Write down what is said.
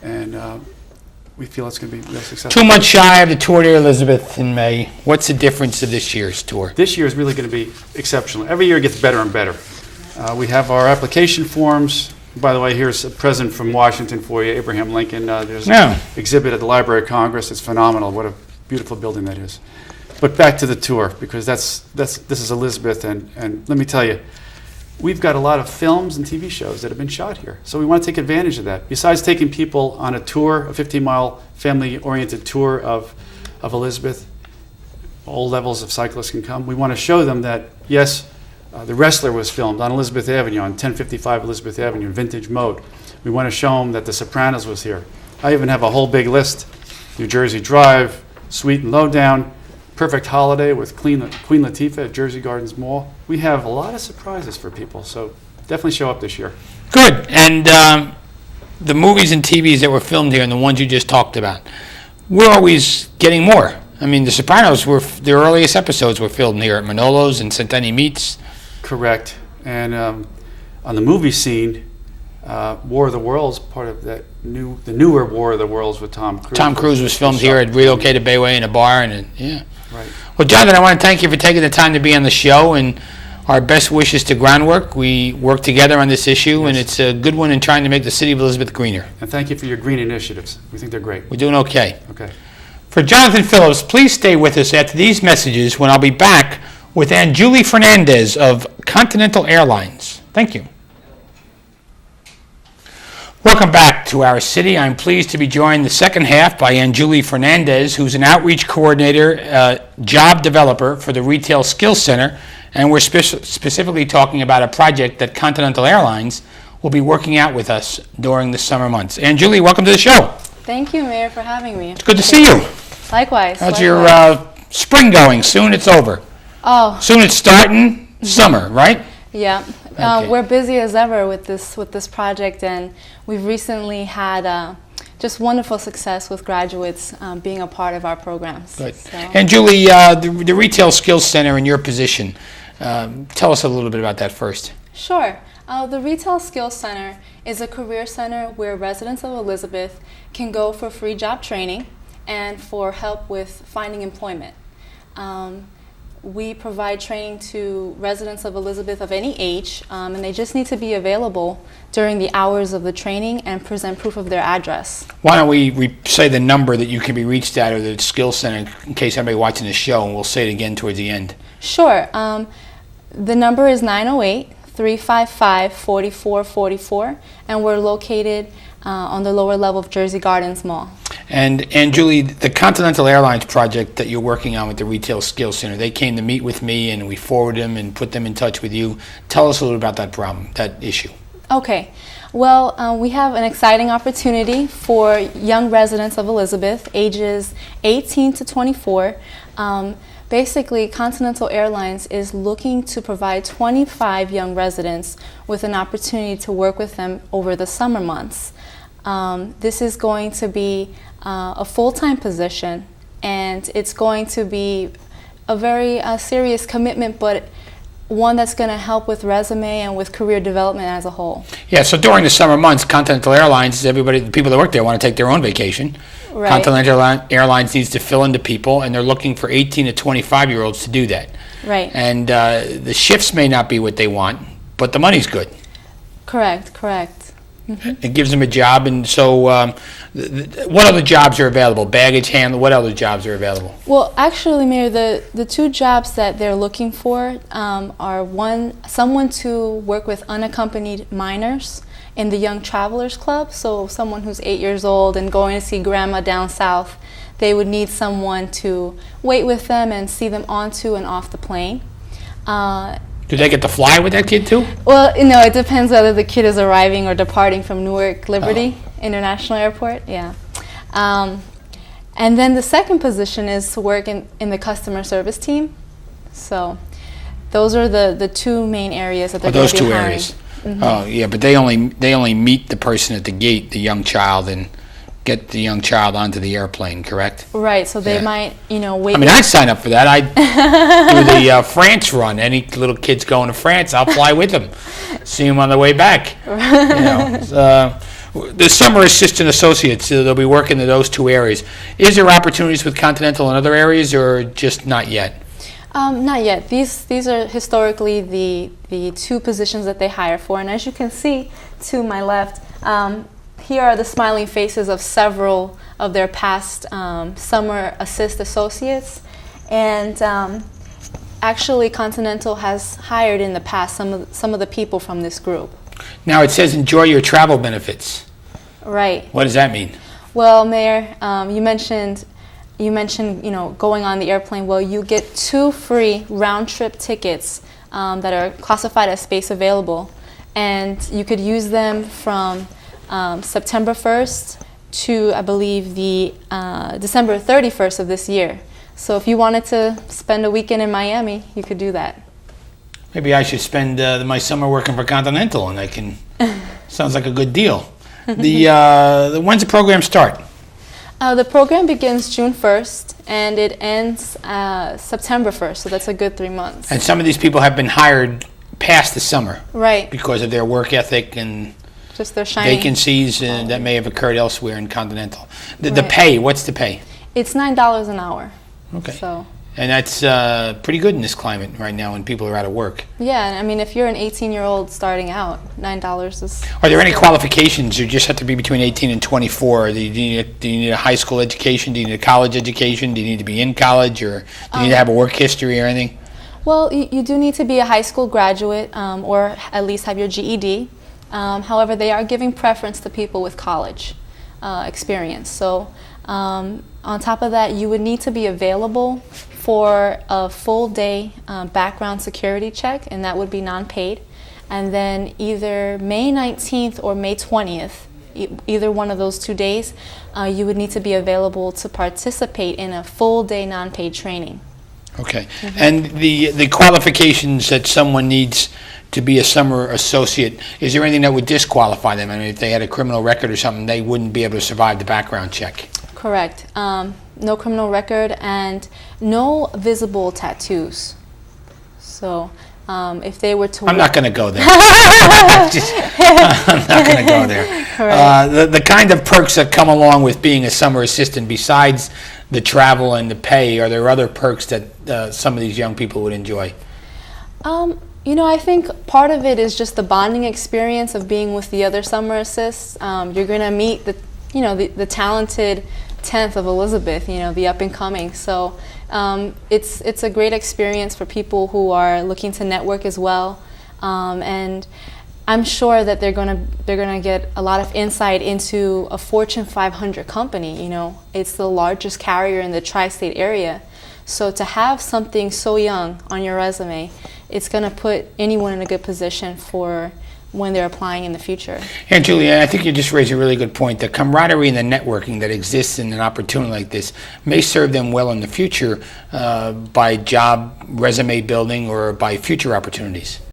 and we feel it's going to be real successful. 2 months shy of the Tour de Elizabeth in May. What's the difference of this year's tour? This year is really going to be exceptional. Every year it gets better and better. We have our application forms. By the way, here's a present from Washington for you, Abraham Lincoln. There's an exhibit at the Library of Congress. It's phenomenal. What a beautiful building that is. But back to the tour, because this is Elizabeth, and let me tell you, we've got a lot of films and TV shows that have been shot here. So we want to take advantage of that. Besides taking people on a tour, a 15-mile family-oriented tour of Elizabeth, all levels of cyclists can come. We want to show them that, yes, The Wrestler was filmed on Elizabeth Avenue, on 1055 Elizabeth Avenue, in vintage mode. We want to show them that The Sopranos was here. I even have a whole big list. New Jersey Drive, Sweet and Lowdown, Perfect Holiday with Queen Latifah at Jersey Gardens Mall. We have a lot of surprises for people, so definitely show up this year. Good. And the movies and TVs that were filmed here and the ones you just talked about, we're always getting more. I mean, The Sopranos, their earliest episodes were filmed here at Manolo's and Centennial Meats. Correct. And on the movie scene, War of the Worlds, part of that the newer War of the Worlds with Tom Cruise. Tom Cruise was filmed here at Relocated Bayway in a bar, and yeah. Right. Well, Jonathan, I want to thank you for taking the time to be on the show, and our best wishes to Groundwork. We work together on this issue, yes, and it's a good one in trying to make the city of Elizabeth greener. And thank you for your green initiatives. We think they're great. We're doing okay. Okay. For Jonathan Phillips, please stay with us after these messages when I'll be back with Anjuli Fernandez of Continental Airlines. Thank you. Welcome back to our city. I'm pleased to be joined the second half by Anjuli Fernandez, who's an outreach coordinator, job developer for the Retail Skills Center, and we're specifically talking about a project that Continental Airlines will be working out with us during the summer months. Anjuli, welcome to the show. Thank you, Mayor, for having me. It's good to see you. Likewise. How's your spring going? Soon it's over. Oh. Soon it's starting summer, right? Yeah. Okay. We're busy as ever with this project, and we've recently had just wonderful success with graduates being a part of our programs. Good. So. And Julie, the Retail Skills Center in your position, tell us a little bit about that first. Sure. The Retail Skills Center is a career center where residents of Elizabeth can go for free job training and for help with finding employment. We provide training to residents of Elizabeth of any age, and they just need to be available during the hours of the training and present proof of their address. Why don't we say the number that you can be reached at, or the Skills Center, in case anybody watching the show, and we'll say it again towards the end. Sure. The number is 908-355-4444, and we're located on the lower level of Jersey Gardens Mall. And Julie, the Continental Airlines project that you're working on with the Retail Skills Center, they came to meet with me and we forwarded them and put them in touch with you. Tell us a little about that problem, that issue. Okay. Well, we have an exciting opportunity for young residents of Elizabeth, ages 18 to 24. Basically, Continental Airlines is looking to provide 25 young residents with an opportunity to work with them over the summer months. This is going to be a full-time position, and it's going to be a very serious commitment, but one that's going to help with resume and with career development as a whole. Yeah, so during the summer months, Continental Airlines, the people that work there want to take their own vacation. Right. Continental Airlines needs to fill in the people, and they're looking for 18 to 25-year-olds to do that. Right. And the shifts may not be what they want, but the money's good. Correct. Mm-hmm. It gives them a job, and so what other jobs are available? Baggage handler, what other jobs are available? Well, actually, Mayor, the two jobs that they're looking for are someone to work with unaccompanied minors in the Young Travelers Club, so someone who's 8 years old and going to see grandma down south. They would need someone to wait with them and see them onto and off the plane. Do they get to fly with that kid too? Well, it depends whether the kid is arriving or departing from Newark Liberty International Airport. Yeah. And then the second position is to work in the customer service team. So those are the two main areas that they're going to be hiring. Those two areas. Mm-hmm. Oh, yeah, but they only meet the person at the gate, the young child, and get the young child onto the airplane, correct? Right, so they might, wait. I mean, I'd sign up for that. I'd do the France run. Any little kids going to France, I'll fly with them. See them on the way back. The summer assistant associates, they'll be working in those two areas. Is there opportunities with Continental in other areas, or just not yet? Not yet. These are historically the two positions that they hire for, and as you can see to my left, here are the smiling faces of several of their past summer assist associates, and actually Continental has hired in the past some of the people from this group. Now it says enjoy your travel benefits. Right. What does that mean? Well, Mayor, you mentioned going on the airplane. Well, you get 2 free round-trip tickets that are classified as space available, and you could use them from September 1st to, I believe, the December 31st of this year. So if you wanted to spend a weekend in Miami, you could do that. Maybe I should spend my summer working for Continental, and I can. Sounds like a good deal. When's the program start? The program begins June 1st, and it ends September 1st, so that's a good 3 months. And some of these people have been hired past the summer. Right. Because of their work ethic and Just their shining. vacancies that may have occurred elsewhere in Continental. The Right. pay, what's the pay? It's $9 an hour. Okay. So, And that's pretty good in this climate right now when people are out of work. yeah, I mean, if you're an 18-year-old starting out, $9 is... Are there any qualifications? You just have to be between 18 and 24. Do you need a high school education? Do you need a college education? Do you need to be in college? Or do you need to have a work history or anything? Well, you do need to be a high school graduate or at least have your GED. However, they are giving preference to people with college experience. So on top of that, you would need to be available for a full day background security check, and that would be non-paid. And then either May 19th or May 20th, either one of those 2 days, you would need to be available to participate in a full day non-paid training. Okay. And the qualifications that someone needs to be a summer associate, is there anything that would disqualify them? I mean, if they had a criminal record or something, they wouldn't be able to survive the background check. Correct. No criminal record and no visible tattoos. So if they were to... I'm not going to go there. I'm not going to go there. The kind of perks that come along with being a summer assistant, besides the travel and the pay, are there other perks that some of these young people would enjoy? I think part of it is just the bonding experience of being with the other summer assists. You're going to meet the talented 10th of Elizabeth, the up and coming. So it's a great experience for people who are looking to network as well. And I'm sure that they're gonna get a lot of insight into a Fortune 500 company. It's the largest carrier in the tri-state area. So to have something so young on your resume, it's going to put anyone in a good position for when they're applying in the future. And Julia, I think you just raised a really good point. The camaraderie and the networking that exists in an opportunity like this may serve them well in the future by job resume building or by future opportunities.